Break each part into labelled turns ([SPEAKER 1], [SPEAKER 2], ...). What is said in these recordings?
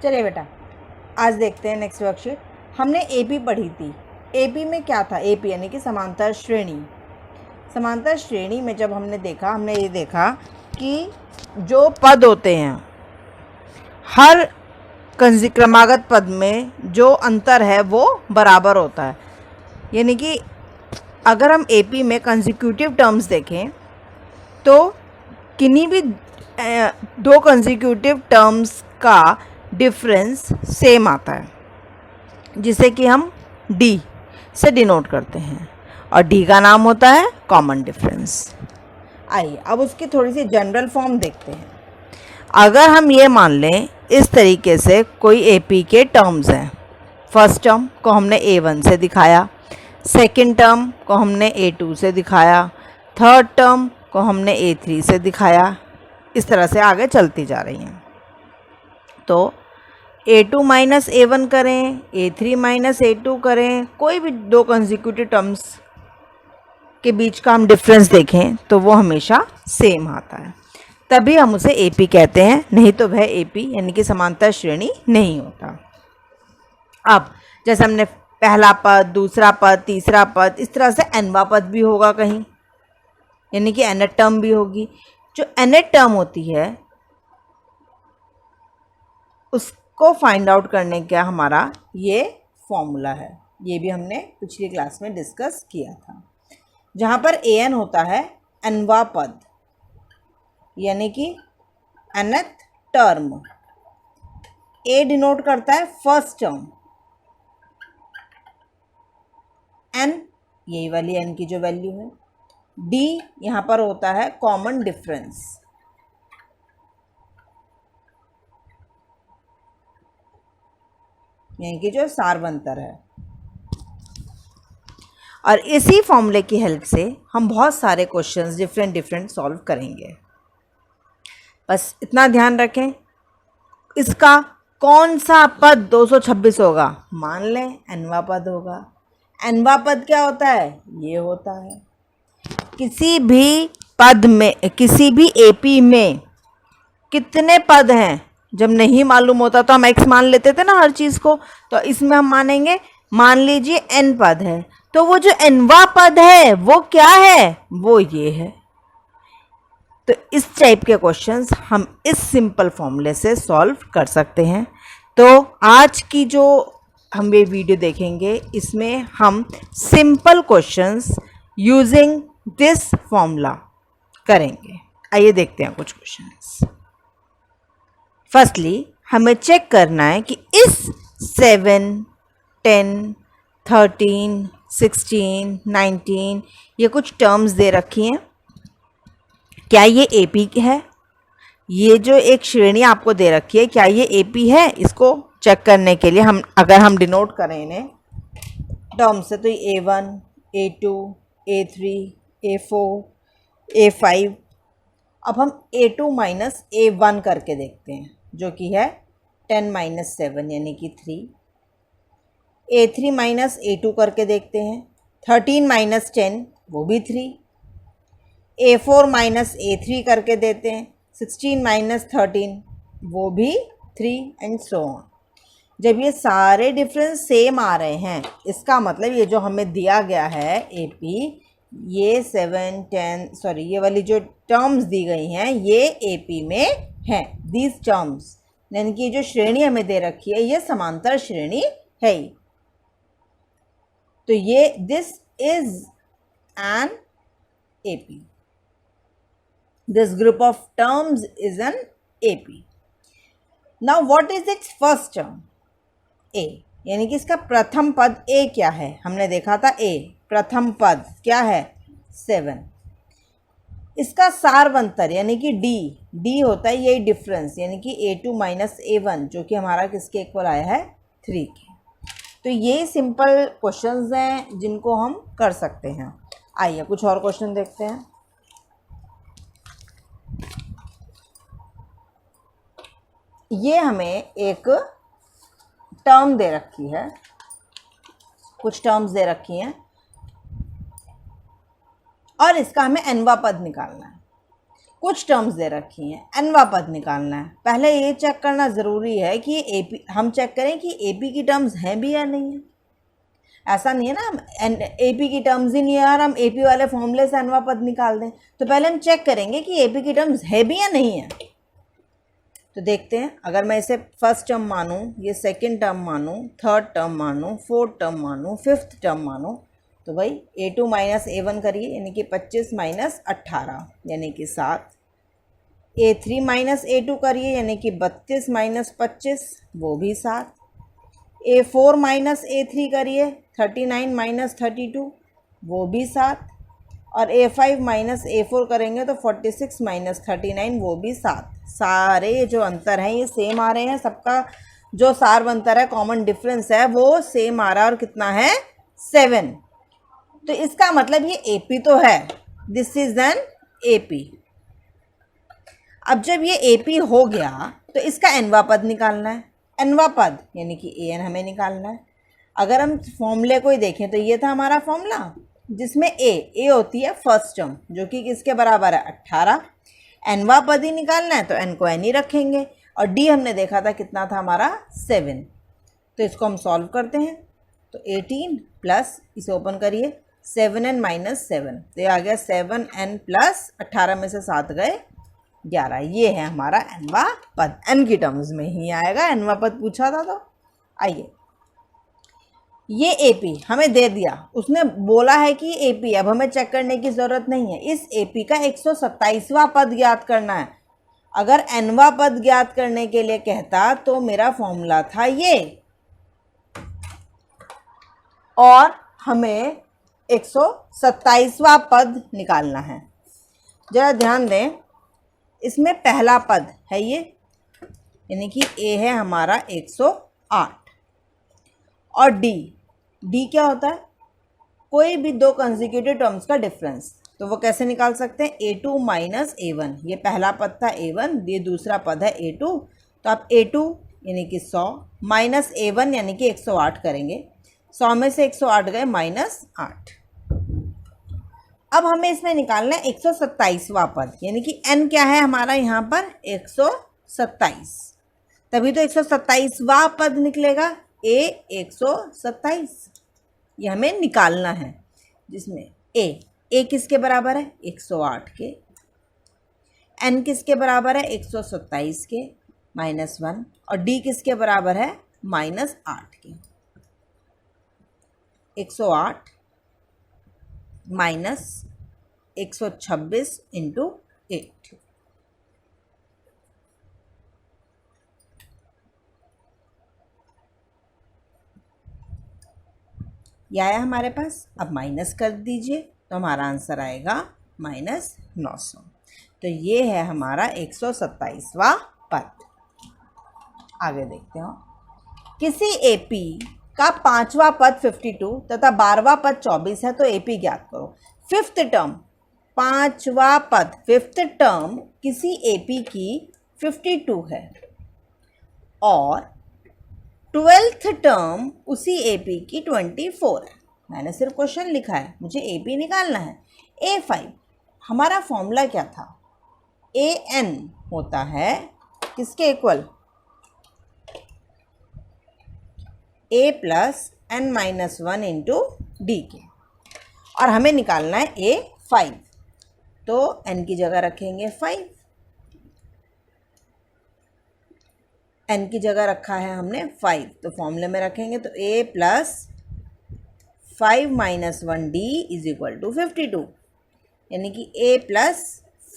[SPEAKER 1] चलिए बेटा, आज देखते हैं नेक्स्ट वर्कशीट। हमने एपी पढ़ी थी। एपी में क्या था? एपी यानी कि समांतर श्रेणी। समांतर श्रेणी में जब हमने ये देखा कि जो पद होते हैं, हर क्रमागत पद में जो अंतर है वो बराबर होता है। यानी कि अगर हम एपी में कंसेक्यूटिव टर्म्स देखें तो किन्हीं भी दो कंसेक्यूटिव टर्म्स का डिफरेंस सेम आता है, जिसे कि हम डी से डिनोट करते हैं, और डी का नाम होता है कॉमन डिफरेंस। आइए अब उसकी थोड़ी सी जनरल फॉर्म देखते हैं। अगर हम ये मान लें इस तरीके से कोई एपी के टर्म्स हैं, फर्स्ट टर्म को हमने A1 से दिखाया, सेकंड टर्म को हमने A2 से दिखाया, थर्ड टर्म को हमने A3 से दिखाया, इस तरह से आगे चलती जा रही हैं। तो A2 माइनस A1 करें, A3 माइनस A2 करें, कोई भी दो कंसेक्यूटिव टर्म्स के बीच का हम डिफरेंस देखें तो वो हमेशा सेम आता है, तभी हम उसे एपी कहते हैं, नहीं तो वह एपी यानी कि समांतर श्रेणी नहीं होता। अब जैसे हमने पहला पद, दूसरा पद, तीसरा पद, इस तरह से nवा पद भी होगा कहीं, यानी कि nth टर्म भी होगी। जो nth टर्म होती है उसको फाइंड आउट करने का हमारा ये फॉर्मूला है, ये भी हमने पिछली क्लास में डिस्कस किया था, जहाँ पर an होता है nवा पद यानी कि nth टर्म, a डिनोट करता है फर्स्ट टर्म, n यही वाली n की जो वैल्यू है, d यहाँ पर होता है कॉमन डिफरेंस, यानी कि जो सारवंतर है। और इसी फॉर्मूले की हेल्प से हम बहुत सारे क्वेश्चंस डिफरेंट सॉल्व करेंगे। बस इतना ध्यान रखें, इसका कौन सा पद 226 होगा? मान लें nवा पद होगा। nवा पद क्या होता है? ये होता है। किसी भी पद में, किसी भी एपी में कितने पद हैं जब नहीं मालूम होता तो हम x मान लेते थे ना हर चीज़ को, तो इसमें हम मानेंगे, मान लीजिए n पद है, तो वो जो nवा पद है वो क्या है? वो ये है। तो इस टाइप के क्वेश्चंस हम इस सिंपल फॉर्मूले से सॉल्व कर सकते हैं। तो आज की जो हम ये वीडियो देखेंगे इसमें हम simple questions using this formula करेंगे। आइए देखते हैं कुछ क्वेश्चंस। फर्स्टली हमें चेक करना है कि इस 7, 10, 13, 16, 19 ये कुछ टर्म्स दे रखी हैं, क्या ये एपी है? ये जो एक श्रेणी आपको दे रखी है, क्या ये एपी है? इसको चेक करने के लिए अगर हम डिनोट करें इन्हें टर्म से, तो A1, A2, A3, A4, A5। अब हम A2 माइनस A1 करके देखते हैं, जो कि है 10 माइनस 7 यानी कि 3। A3 माइनस A2 करके देखते हैं, 13 माइनस 10 वो भी 3। A4 माइनस A3 करके देते हैं, 16 माइनस 13 वो भी 3, एंड सो ऑन। जब ये सारे डिफरेंस सेम आ रहे हैं, इसका मतलब ये जो हमें दिया गया है एपी, ये 7, 10 ये वाली जो टर्म्स दी गई हैं ये एपी में हैं। दीज टर्म्स यानी कि जो श्रेणी हमें दे रखी है ये समांतर श्रेणी है ही। तो ये this is an AP, this group of terms is an AP. Now what is its first term? A, यानी कि इसका प्रथम पद A क्या है? हमने देखा था A प्रथम पद क्या है? 7। इसका सारवंतर यानी कि D होता है यही डिफरेंस, यानी कि A2 माइनस A1 जो कि हमारा किसके इक्वल आया है? 3 के। तो ये सिंपल क्वेश्चंस हैं जिनको हम कर सकते हैं। आइए कुछ और क्वेश्चन देखते हैं। ये हमें एक टर्म दे रखी है, कुछ टर्म्स दे रखी हैं और इसका हमें nवा पद निकालना है। कुछ टर्म्स दे रखी हैं, nवा पद निकालना है। पहले ये चेक करना ज़रूरी है कि एपी, हम चेक करें कि एपी की टर्म्स हैं भी या नहीं है। ऐसा नहीं है ना हम एपी की टर्म्स ही नहीं है और हम एपी वाले फॉर्मूले से nवा पद निकाल दें। तो पहले हम चेक करेंगे कि एपी की टर्म्स है भी या नहीं है। तो देखते हैं, अगर मैं इसे फर्स्ट टर्म मानूं, ये सेकंड टर्म मानूं, थर्ड टर्म मानूं, फोर्थ टर्म मानूं, फिफ्थ टर्म मानूं, तो भाई a2 माइनस a1 करिए यानी कि 25 माइनस 18 यानी कि 7, a3 माइनस a2 करिए यानी कि 32 माइनस 25 वो भी 7, a4 माइनस a3 करिए 39 माइनस 32 वो भी 7, और a5 माइनस a4 करेंगे तो 46 माइनस 39 वो भी 7। सारे जो अंतर हैं ये सेम आ रहे हैं, सबका जो सार अंतर है, कॉमन डिफरेंस है वो सेम आ रहा है, और कितना है 7। तो इसका मतलब ये AP तो है, दिस इज एन AP। अब जब ये AP हो गया तो इसका nवा पद निकालना है। nवा पद यानी कि an हमें निकालना है। अगर हम फॉर्मूले को ही देखें तो ये था हमारा फॉर्मूला जिसमें a होती है फर्स्ट टर्म जो कि किसके बराबर है 18। nवा पद ही निकालना है तो n को n ही रखेंगे, और d हमने देखा था कितना था हमारा 7। तो इसको हम सॉल्व करते हैं, तो 18 प्लस, इसे ओपन करिए, 7n माइनस 7, तो ये आ गया 7n प्लस 18 में से 7 गए 11। ये है हमारा nवा पद, n की टर्म्स में ही आएगा, nवा पद पूछा था। तो आइए, ये AP हमें दे दिया, उसने बोला है कि AP, अब हमें चेक करने की ज़रूरत नहीं है। इस AP का 127वां पद ज्ञात करना है। अगर nवा पद ज्ञात करने के लिए कहता तो मेरा फॉर्मूला था ये, और हमें 127वां पद निकालना है। जरा ध्यान दें, इसमें पहला पद है ये, यानी कि A है हमारा 108, और D क्या होता है, कोई भी दो कंसेक्यूटिव टर्म्स का डिफरेंस। तो वो कैसे निकाल सकते हैं, A2 माइनस A1, ये पहला पद था A1, ये दूसरा पद है A2, तो आप A2 यानी कि 100 माइनस A1 यानी कि 108 करेंगे, 100 में से 108 गए माइनस 8। अब हमें इसमें निकालना है 127वां पद, यानी कि n क्या है हमारा यहाँ पर 127, तभी तो 127वां पद निकलेगा, A 127, ये हमें निकालना है, जिसमें A किसके बराबर है 108 के, n किसके बराबर है 127 के माइनस 1, और D किसके बराबर है माइनस 8 के। 108 माइनस 126 इंटू 8, यह आया हमारे पास। अब माइनस कर दीजिए तो हमारा आंसर आएगा माइनस 900। तो ये है हमारा 127वां पद। आगे देखते हो, किसी AP का 5वां पद 52 तथा 12वां पद 24 है तो AP ज्ञात करो। फिफ्थ टर्म, 5वां पद, फिफ्थ टर्म किसी AP की 52 है, और 12th टर्म उसी AP की 24 है। मैंने सिर्फ क्वेश्चन लिखा है, मुझे AP निकालना है। A5 हमारा फॉर्मूला क्या था, AN होता है किसके equal, A plus n minus 1 into D के, और हमें निकालना है A5, तो n की जगह रखेंगे 5, n की जगह रखा है हमने 5, तो फॉर्मूले में रखेंगे तो A plus 5 minus 1D is equal to 52, यानी कि A plus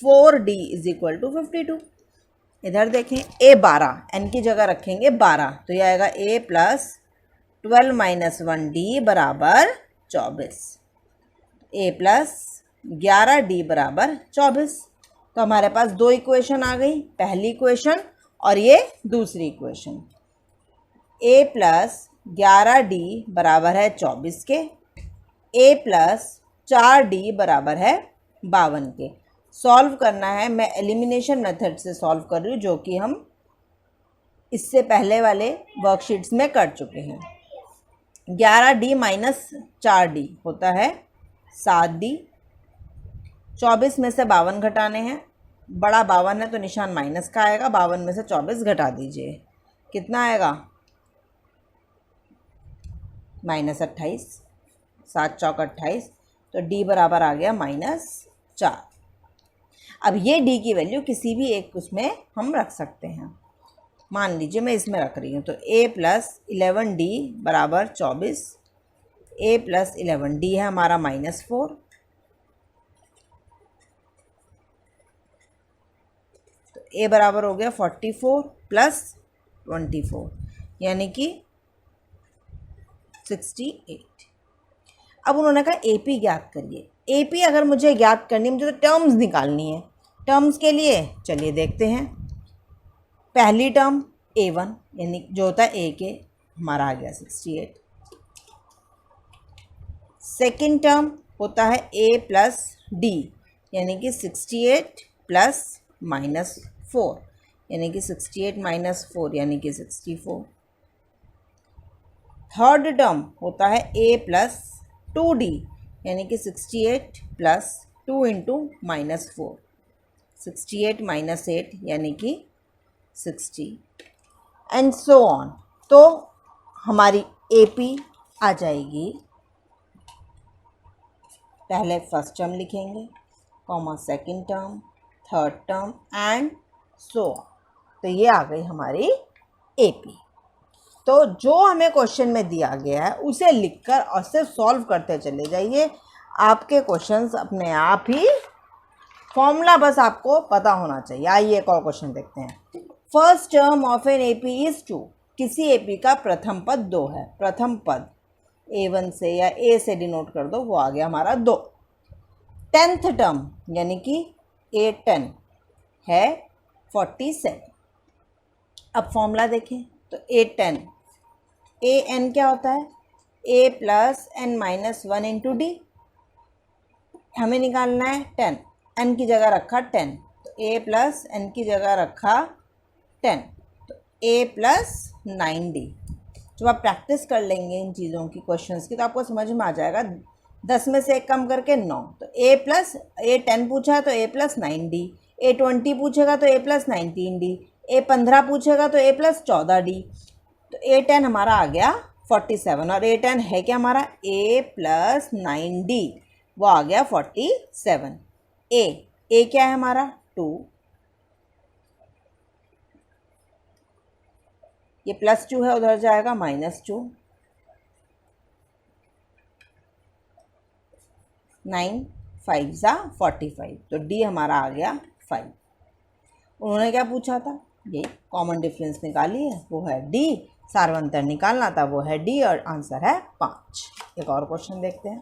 [SPEAKER 1] 4D is equal to 52। इधर देखें A 12, n की जगह रखेंगे 12, तो यह आएगा A प्लस 12 माइनस 1D बराबर 24, A प्लस 11D बराबर 24। तो हमारे पास दो इक्वेशन आ गई, पहली इक्वेशन और ये दूसरी इक्वेशन। A प्लस 11D बराबर है 24 के, A प्लस 4D बराबर है 52 के। सॉल्व करना है, मैं एलिमिनेशन मेथड से सॉल्व कर रही हूँ, जो कि हम इससे पहले वाले वर्कशीट्स में कर चुके हैं। 11D माइनस 4D होता है 7D, 24 में से 52 घटाने हैं बड़ा 52 है तो निशान माइनस का आएगा, 52 में से 24 घटा दीजिए, कितना आएगा -28, 7 चौक 28, तो d बराबर आ गया -4। अब ये d की वैल्यू किसी भी एक उसमें हम रख सकते हैं, मान लीजिए मैं इसमें रख रही हूँ, तो a + 11d बराबर 24, a + 11d है हमारा -4, तो a बराबर हो गया 44 + 24 यानी कि 68। अब उन्होंने कहा AP ज्ञात करिए। AP अगर मुझे ज्ञात करनी है, मुझे तो टर्म्स निकालनी है। टर्म्स के लिए चलिए देखते हैं। पहली टर्म A1 यानी जो होता है A के, हमारा आ गया 68। सेकेंड टर्म होता है A + D यानी कि 68 + -4 यानी कि 68 - 4 यानी कि 64। थर्ड टर्म होता है A + 2D यानी कि 68 + 2 × -4, 68 - 8 यानी कि 60 एंड सो ऑन। तो हमारी AP आ जाएगी, पहले फर्स्ट टर्म लिखेंगे, comma second term, third term and so on. तो ये आ गई हमारी AP। तो जो हमें क्वेश्चन में दिया गया है उसे लिखकर और सिर्फ सॉल्व करते चले जाइए, आपके क्वेश्चंस अपने आप ही, फॉर्मूला बस आपको पता होना चाहिए। आइए एक और क्वेश्चन देखते हैं। First term of an AP is 2। किसी AP का प्रथम पद 2 है। प्रथम पद A1 से या A से डिनोट कर दो, वो आ गया हमारा 2। 10th टर्म यानी कि A10 है 47। अब फॉर्मूला देखें तो A10 AN क्या होता है, A + n - 1 × D। हमें निकालना है 10, n की जगह रखा 10, तो A + n की जगह रखा 10, तो A + 9D। जब आप प्रैक्टिस कर लेंगे इन चीज़ों की, क्वेश्चंस की, तो आपको समझ में आ जाएगा। 10 में से 1 कम करके 9, तो A10 पूछा है तो A + 9D, A20 पूछेगा तो A + 19D, A15 पूछेगा तो A + 14D, तो A10 हमारा आ गया 47 और A10 है क्या हमारा A + 9D, वो आ गया 47। A क्या है हमारा 2, ये +2 है, उधर जाएगा -2, 9 5 = 45, तो D हमारा आ गया 5। उन्होंने क्या पूछा था, ये कॉमन डिफरेंस निकाली है, वो है D। सार्वंतर निकालना था, वो है D और आंसर है 5। एक और क्वेश्चन देखते हैं।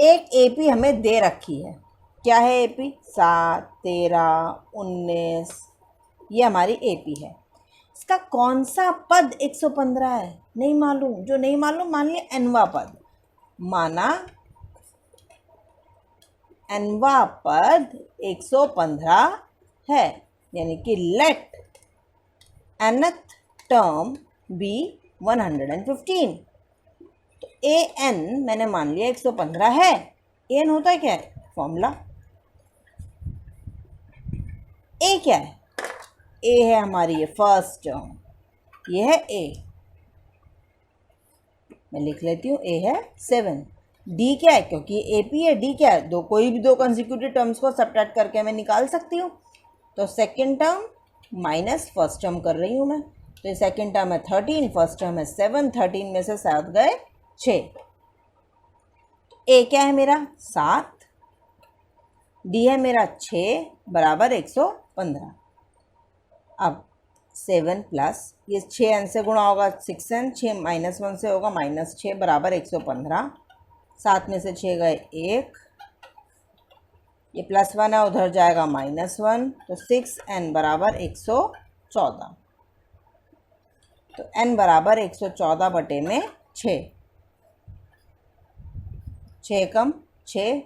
[SPEAKER 1] एक AP हमें दे रखी है। क्या है AP? 7, 13, 19, ये हमारी AP है। इसका कौन सा पद 115 है नहीं मालूम। जो नहीं मालूम, मान लिया nवा पद, माना nवा पद 115 है, यानी कि लेट nth टर्म बी 115। तो an मैंने मान लिया 115 है। an होता है क्या है, फॉर्मूला। a क्या है, a है हमारी ये फर्स्ट टर्म, ये है a, मैं लिख लेती हूँ, a है 7। d क्या है, क्योंकि AP है, d क्या है, कोई भी 2 कंसेक्यूटिव टर्म्स को सब्ट्रैक्ट करके मैं निकाल सकती हूँ। तो second term minus first term कर रही हूँ मैं, तो सेकेंड टर्म है 13, फर्स्ट टर्म है 7, 13 में से 7 गए 6। A क्या है मेरा 7, D है मेरा 6 बराबर 115। अब 7 प्लस ये 6n से गुणा होगा 6n, 6 -1 से होगा -6 बराबर 115। 7 में से 6 गए 1, ये +1 है, उधर जाएगा -1, तो 6n बराबर 114। तो n बराबर 114 बटे में 6, 6 कम 6,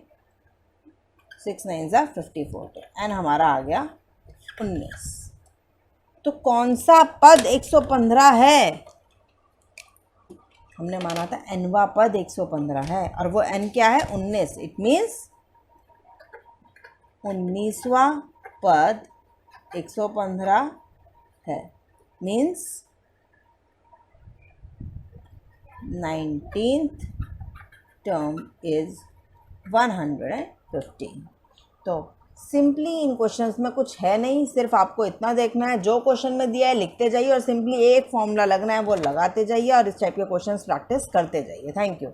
[SPEAKER 1] 6 9 = 54, तो n हमारा आ गया 19। तो कौन सा पद 115 है? हमने माना था nवा पद 115 है, और वो n क्या है 19। इट मीन्स 19वां पद 115 है, मीन्स 19th टर्म इज़ 115। तो सिंपली इन क्वेश्चंस में कुछ है नहीं, सिर्फ आपको इतना देखना है, जो क्वेश्चन में दिया है लिखते जाइए और सिंपली एक फॉर्मूला लगना है वो लगाते जाइए और इस टाइप के क्वेश्चंस प्रैक्टिस करते जाइए। Thank you.